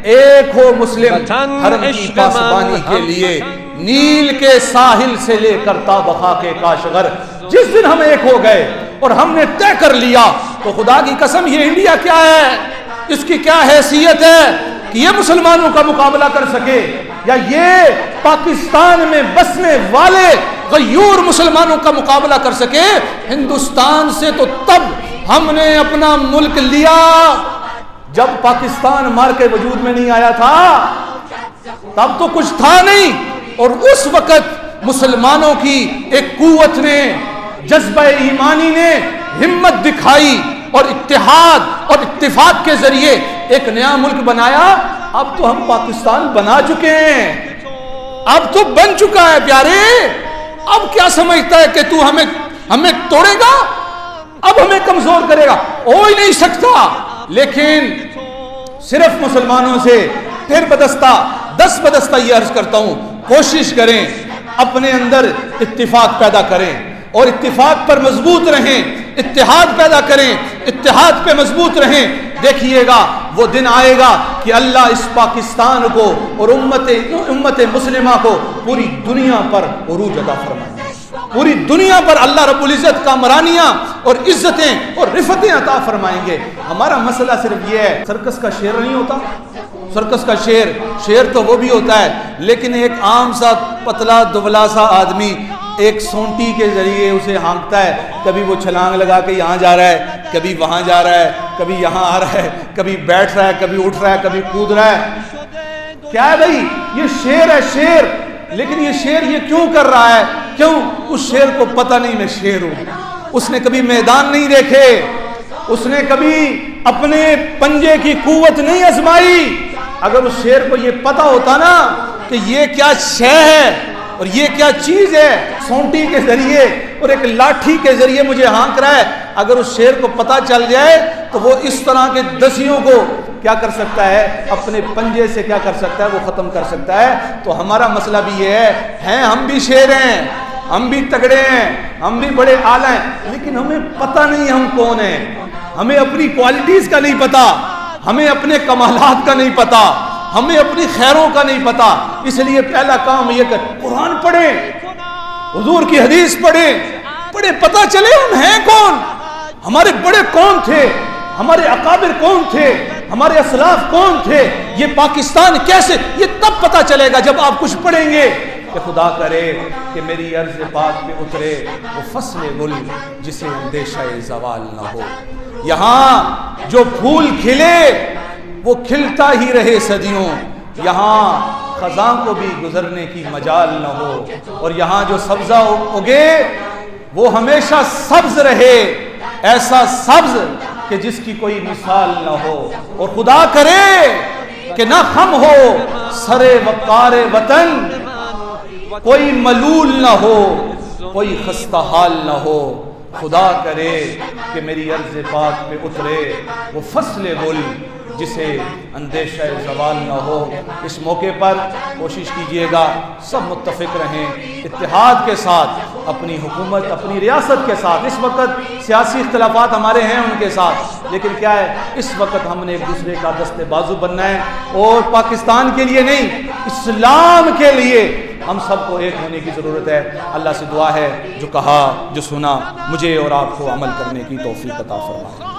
ایک ہو مسلم حرم کی پاسبانی کے لیے، نیل کے ساحل سے لے کر تا بخا کے کاشغر۔ جس دن ہم ایک ہو گئے اور ہم نے طے کر لیا تو خدا کی قسم یہ انڈیا کیا ہے، اس کی کیا حیثیت ہے کہ یہ مسلمانوں کا مقابلہ کر سکے، یا یہ پاکستان میں بسنے والے غیور مسلمانوں کا مقابلہ کر سکے۔ ہندوستان سے تو تب ہم نے اپنا ملک لیا جب پاکستان مار کے وجود میں نہیں آیا تھا، تب تو کچھ تھا نہیں، اور اس وقت مسلمانوں کی ایک قوت نے، جذبہ ایمانی نے ہمت دکھائی اور اتحاد اور اتفاق کے ذریعے ایک نیا ملک بنایا۔ اب تو ہم پاکستان بنا چکے ہیں، اب تو بن چکا ہے پیارے۔ اب کیا سمجھتا ہے کہ تو ہمیں توڑے گا، اب ہمیں کمزور کرے گا؟ ہو ہی نہیں سکتا۔ لیکن صرف مسلمانوں سے پھر دس بدستہ یہ عرض کرتا ہوں، کوشش کریں اپنے اندر اتفاق پیدا کریں اور اتفاق پر مضبوط رہیں، اتحاد پیدا کریں، اتحاد پہ مضبوط رہیں۔ دیکھیے گا وہ دن آئے گا کہ اللہ اس پاکستان کو اور امت مسلمہ کو پوری دنیا پر عروج عطا فرمائے گا، پوری دنیا پر اللہ رب العزت کامرانیاں اور عزتیں اور رفتیں عطا فرمائیں گے۔ ہمارا مسئلہ صرف یہ ہے، سرکس کا شیر نہیں ہوتا، سرکس کا شیر تو وہ بھی ہوتا ہے، لیکن ایک عام سا پتلا دبلا سا آدمی ایک سونٹی کے ذریعے اسے ہانکتا ہے، کبھی وہ چھلانگ لگا کے یہاں جا رہا ہے، کبھی وہاں جا رہا ہے، کبھی یہاں آ رہا ہے، کبھی بیٹھ رہا ہے، کبھی اٹھ رہا ہے، کبھی کود رہا ہے۔ کیا ہے بھائی؟ یہ شیر ہے، شیر۔ لیکن یہ شیر یہ کیوں کر رہا ہے؟ کیوں؟ اس شیر کو پتہ نہیں میں شیر ہوں، اس نے کبھی میدان نہیں دیکھے، اس نے کبھی اپنے پنجے کی قوت نہیں آزمائی۔ اگر اس شیر کو یہ پتہ ہوتا نا کہ یہ کیا شے ہے اور یہ کیا چیز ہے، سونٹی کے ذریعے اور ایک لاٹھی کے ذریعے مجھے ہانک رہا ہے، اگر اس شیر کو پتہ چل جائے تو وہ اس طرح کے دسیوں کو کیا کر سکتا ہے، اپنے پنجے سے کیا کر سکتا ہے، وہ ختم کر سکتا ہے۔ تو ہمارا مسئلہ بھی یہ ہے ہم بھی شیر ہیں، ہم بھی تگڑے ہیں، ہم بھی بڑے اعلیٰ ہیں، لیکن ہمیں پتہ نہیں ہم کون ہیں، ہمیں اپنی کوالٹیز کا نہیں پتہ، ہمیں اپنے کمالات کا نہیں پتہ، ہمیں اپنی خیروں کا نہیں پتہ۔ اس لیے پہلا کام یہ کہ قرآن پڑھیں، حضور کی حدیث پڑھیں، پتہ چلے ہم ہیں کون، ہمارے بڑے کون تھے، ہمارے اکابر کون تھے، ہمارے اسلاف کون تھے، یہ پاکستان کیسے، یہ تب پتہ چلے گا جب آپ کچھ پڑھیں گے۔ کہ خدا کرے کہ میری عرض پاک پہ اترے وہ فصل گل جسے اندیشہ زوال نہ ہو۔ یہاں جو پھول کھلے وہ کھلتا ہی رہے صدیوں، یہاں خزاں کو بھی گزرنے کی مجال نہ ہو، اور یہاں جو سبزہ اگے وہ ہمیشہ سبز رہے، ایسا سبز کہ جس کی کوئی مثال نہ ہو۔ اور خدا کرے کہ نہ خم ہو سرے وقار وطن، کوئی ملول نہ ہو، کوئی خستہ حال نہ ہو۔ خدا کرے کہ میری عرض پاک پہ اترے وہ فصل گل جسے اندیشہ زوال نہ ہو۔ اس موقع پر کوشش کیجئے گا سب متفق رہیں، اتحاد کے ساتھ، اپنی حکومت، اپنی ریاست کے ساتھ۔ اس وقت سیاسی اختلافات ہمارے ہیں ان کے ساتھ، لیکن کیا ہے، اس وقت ہم نے ایک دوسرے کا دست بازو بننا ہے، اور پاکستان کے لیے نہیں، اسلام کے لیے ہم سب کو ایک ہونے کی ضرورت ہے۔ اللہ سے دعا ہے جو کہا جو سنا مجھے اور آپ کو عمل کرنے کی توفیق عطا فرمائے۔